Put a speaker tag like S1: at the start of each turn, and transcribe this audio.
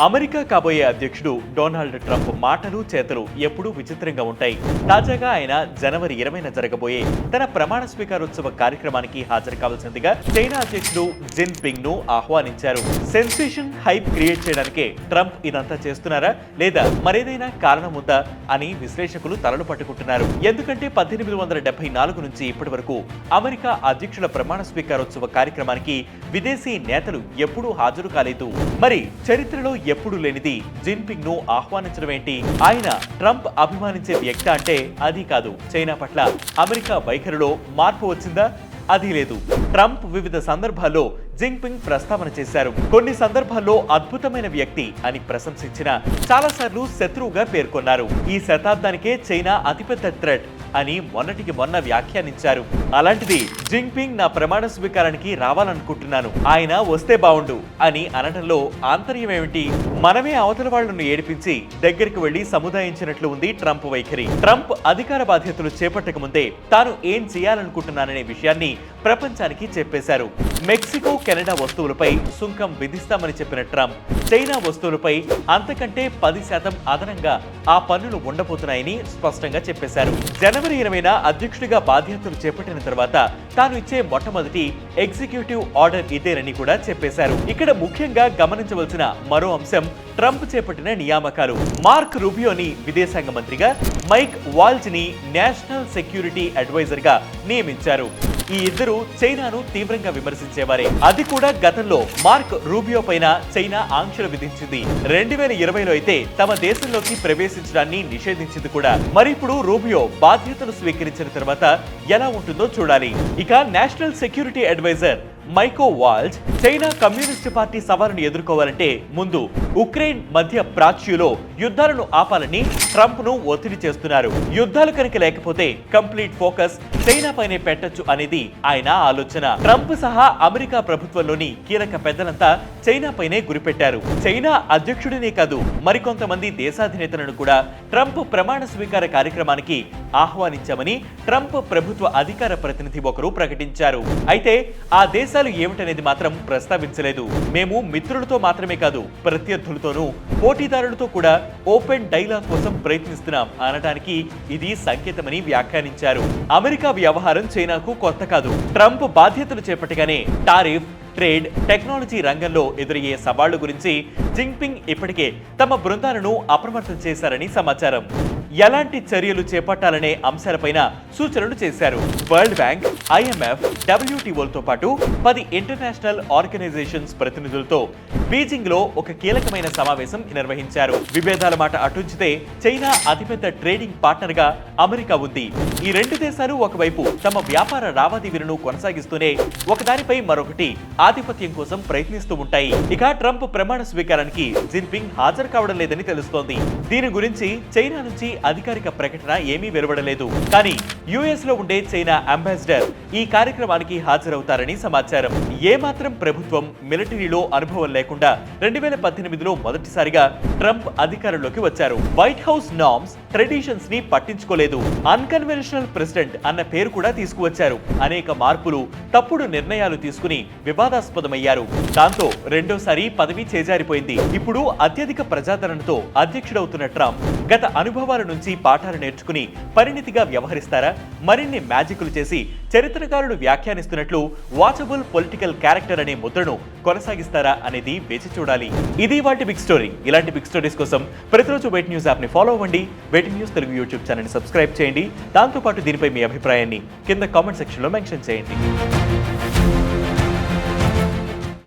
S1: America కాబోయే అధ్యక్షుడు Donald Trump మాటలు చేతలు ఎప్పుడూ విచిత్రంగా ఉంటాయి. తాజాగా ఆయన జనవరి 20న జరగబోయే తన ప్రమాణ స్వీకారోత్సవ కార్యక్రమానికి హాజరు కావాల్సిందిగా చైనా అధ్యక్షుడు జిన్ పింగ్ ను ఆహ్వానించారు. సెన్సేషన్ హైప్ క్రియేట్ చేయడానికే ట్రంప్ ఇదంతా చేస్తున్నారా లేదా మరేదైనా కారణం ఉందా అని విశ్లేషకులు తలలు పట్టుకుంటున్నారు. ఎందుకంటే 1874 నుంచి ఇప్పటి వరకు అమెరికా అధ్యక్షుల ప్రమాణ స్వీకారోత్సవ కార్యక్రమానికి విదేశీ నేతలు ఎప్పుడూ హాజరు కాలేదు. మరి చరిత్రలో ఎప్పుడు లేనిది జిన్పింగ్ ను ఆహ్వానించడం ఏంటి? ఆయన ట్రంప్ అభిమానించే వ్యక్తి అంటే అది కాదు. చైనా పట్ల అమెరికా వైఖరిలో మార్పు వచ్చిందా? అది లేదు. ట్రంప్ వివిధ సందర్భాల్లో జిన్పింగ్ ప్రస్తావన చేశారు. కొన్ని సందర్భాల్లో అద్భుతమైన వ్యక్తి అని ప్రశంసించిన చాలాసార్లు శత్రువుగా పేర్కొన్నారు. ఈ శతాబ్దానికే చైనా అతిపెద్ద థ్రెట్ అని మొన్నటికి మొన్న వ్యాఖ్యానించారు. అలాంటిది జిన్పింగ్ నా ప్రమాణ స్వీకారానికి రావాలనుకుంటున్నాను, ఆయన వస్తే బావుండు అని అనడంలో ఆంతర్యం ఏమిటి? మనమే అవతల వాళ్లను ఏడిపించి దగ్గరికి వెళ్లి సముదాయించినట్లు ఉంది ట్రంప్ వైఖరి. ట్రంప్ అధికార బాధ్యతలు చేపట్టక ముందే తాను ఏం చేయాలనుకుంటున్నాననే విషయాన్ని ప్రపంచానికి చెప్పేశారు. మెక్సికో, కెనడా వస్తువులపై సుంకం విధిస్తామని చెప్పిన ట్రంప్ చైనా వస్తువులపై అంతకంటే 10% అదనంగా ఆ పన్నులు ఉండబోతున్నాయని స్పష్టంగా చెప్పేశారు. జనవరి 20న అధ్యక్షుడిగా బాధ్యతలు చేపట్టిన తర్వాత తాను ఇచ్చే మొట్టమొదటి ఎగ్జిక్యూటివ్ ఆర్డర్ ఇదేనని కూడా చెప్పేశారు. ఇక్కడ ముఖ్యంగా గమనించవలసిన మరో అంశం ట్రంప్ చేపట్టిన నియామకాలు. మార్క్ రూబియోని విదేశాంగ మంత్రిగా, మైక్ వాల్జ్ ని నేషనల్ సెక్యూరిటీ అడ్వైజర్ గా నియమించారు. ఈ ఇద్దరు చైనాను తీవ్రంగా విమర్శించేవారే. అది కూడా గతంలో మార్క్ రూబియో పైన చైనా ఆంక్షలు విధించింది. 2020లో అయితే తమ దేశంలోకి ప్రవేశించడాన్ని నిషేధించింది కూడా. మరి ఇప్పుడు రూబియో బాధ్యతలు స్వీకరించిన తర్వాత ఎలా ఉంటుందో చూడాలి. ఇక national security adviser Mike Waltz China communist party సవాలును ఎదుర్కోవాలంటే ముందు ఉక్రెయిన్ మధ్య ప్రాచ్యులో యుద్ధాలను ఆపాలని ట్రంప్ ను ఒత్తిడి చేస్తున్నారు. యుద్ధాలు కనుక లేకపోతే కంప్లీట్ ఫోకస్ చైనా పైనే పెట్టొచ్చు అనేది ఆయన ఆలోచన. ట్రంప్ సహా అమెరికా ప్రభుత్వంలోని కీలక పెద్దలంతా చైనా పైనే గురిపెట్టారు. చైనా అధ్యక్షుడినే కాదు మరికొంతమంది దేశాధినేతలను కూడా ట్రంప్ ప్రమాణ స్వీకార కార్యక్రమానికి ఆహ్వానించామని ట్రంప్ ప్రభుత్వ అధికార ప్రతినిధి ఒకరు ప్రకటించారు. అయితే ఆ దేశాలు ఏమిటనేది మాత్రం ప్రస్తావించలేదు. మేము మిత్రులతో మాత్రమే కాదు ప్రత్యర్థులతోనూ పోటీదారులతో కూడా ఓపెన్ డైలాగ్ కోసం ప్రయత్నిస్తున్నాం అనడానికి ఇది సంకేతమని వ్యాఖ్యానించారు. అమెరికా వ్యవహారం చైనాకు కొత్త కాదు. ట్రంప్ బాధ్యతలు చేపట్టగానే టారిఫ్, ట్రేడ్, టెక్నాలజీ రంగంలో ఎదురయ్యే సవాళ్ల గురించి జిన్పింగ్ ఇప్పటికే తమ బృందాలను అప్రమత్తం చేశారని సమాచారం. ఎలాంటి చర్యలు చేపట్టాలనే అంశాలపైన సూచనలు చేశారు. వరల్డ్ బ్యాంక్, IMF, WTOలతో పాటు 10 ఇంటర్నేషనల్ ఆర్గనైజేషన్స్ ప్రతినిధులతో బీజింగ్ లో ఒక కీలకమైన సమావేశం నిర్వహించారు. విభేదాల మాట అటుంచితే చైనా అతిపెద్ద ట్రేడింగ్ పార్ట్నర్ గా అమెరికా ఉంది. ఈ రెండు దేశాలు ఒకవైపు తమ వ్యాపార లావాదేవీలను కొనసాగిస్తూనే ఒకదానిపై మరొకటి ఆధిపత్యం కోసం ప్రయత్నిస్తూ ఉంటాయి. ఇక ట్రంప్ ప్రమాణ స్వీకారానికి జిన్పింగ్ హాజరు కావడం లేదని తెలుస్తోంది. దీని గురించి చైనా నుంచి అధికారిక ప్రకటన ఏమీ వెలువడలేదు. కానీ US లో ఉండే చైనా అంబాసిడర్ ఈ కార్యక్రమానికి హాజరవుతారని సమాచారం. ఏమాత్రం ప్రభుత్వం, మిలిటరీలో అనుభవం లేకుండా 2018లో మొదటిసారిగా ట్రంప్ అధికారంలోకి వచ్చారు. వైట్ హౌస్ నార్మ్స్, ట్రెడిషన్స్ ని పట్టించుకోలేదు. అన్కన్వెన్షనల్ ప్రెసిడెంట్ అన్న పేరు కూడా తీసుకువచ్చారు. అనేక మార్పులు, తప్పుడు నిర్ణయాలు తీసుకుని వివాదాస్పదమయ్యారు. దాంతో రెండోసారి పదవి చేజారిపోయింది. ఇప్పుడు అత్యధిక ప్రజాదరణతో అధ్యక్షుడవుతున్న ట్రంప్ గత అనుభవాల నుంచి పాఠాలు నేర్చుకుని పరిణితిగా వ్యవహరిస్తారా? మరిన్ని మ్యాజిక్లు చేసి చరిత్రకారులు వ్యాఖ్యానిస్తున్నట్లు వాచబుల్ పొలిటికల్ క్యారెక్టర్ అనే ముద్రను కొనసాగిస్తారా అనేది వేచి చూడాలి. ఇది వాటి బిగ్ స్టోరీ. ఇలాంటి బిగ్ స్టోరీస్ కోసం ప్రతిరోజు వెయిట్ న్యూస్ యాప్ ని ఫాలో అవ్వండి. Way2News Telugu YouTube channel ని సబ్స్క్రైబ్ చేయండి. దాంతోపాటు దీనిపై మీ అభిప్రాయాన్ని కింద కామెంట్ సెక్షన్ లో మెన్షన్ చేయండి.